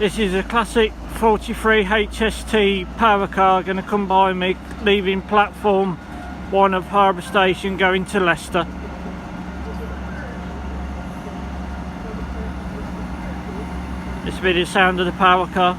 This is a classic 43 HST power car going to come by me, leaving platform 1 of Harborough Station going to Leicester. This will be the sound of the power car.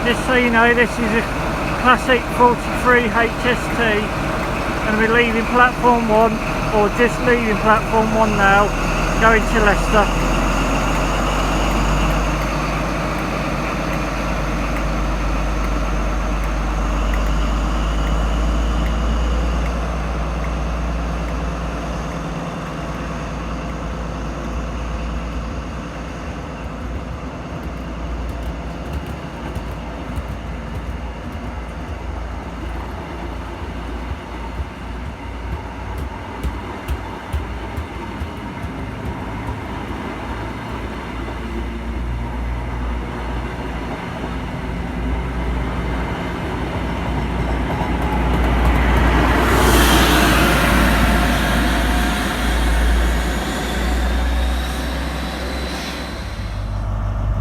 Just so you know, this is a classic 43 HST, and we're leaving platform 1, or just leaving platform 1 now, going to Leicester.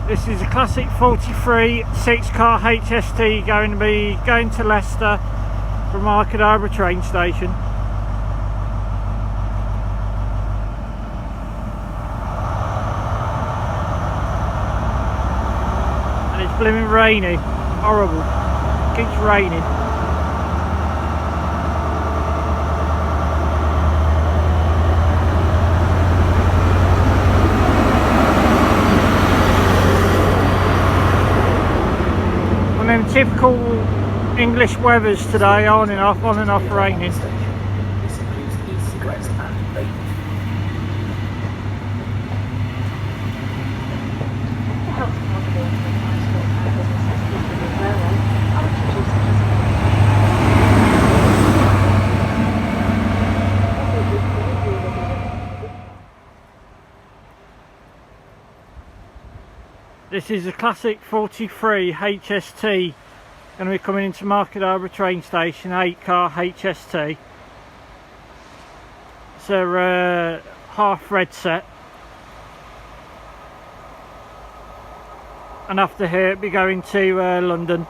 This is a classic 43 6-car HST going to Leicester from Harborough train station. And it's blooming rainy, horrible, it keeps raining. Typical English weathers today, on and off raining. This is a classic 43 HST, and we're coming into Harborough train station, 8-car HST. It's a half red set, and after here it'll be going to London.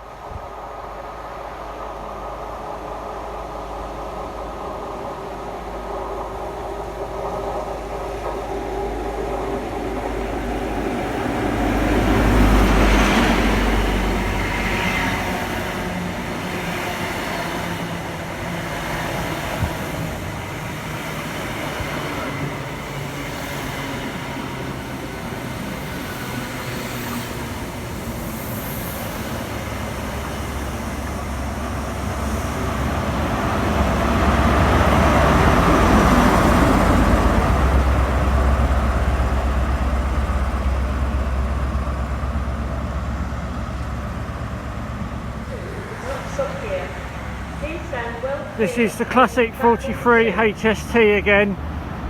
This is the classic 43 HST again.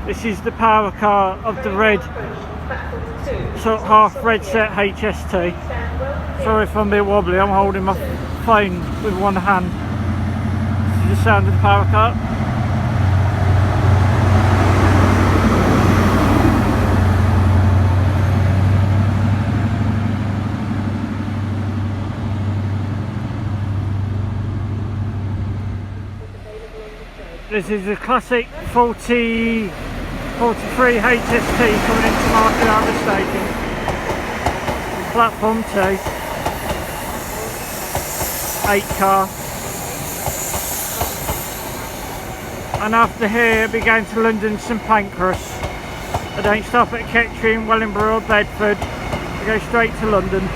This is the power car of the red, sort of half red set HST. Sorry if I'm a bit wobbly, I'm holding my phone with one hand. This is the sound of the power car. This is a classic 43 HST coming into Harborough Station, platform 2, 8-car, and after here we going to London St Pancras. I don't stop at Kettering, Wellingborough or Bedford, we go straight to London.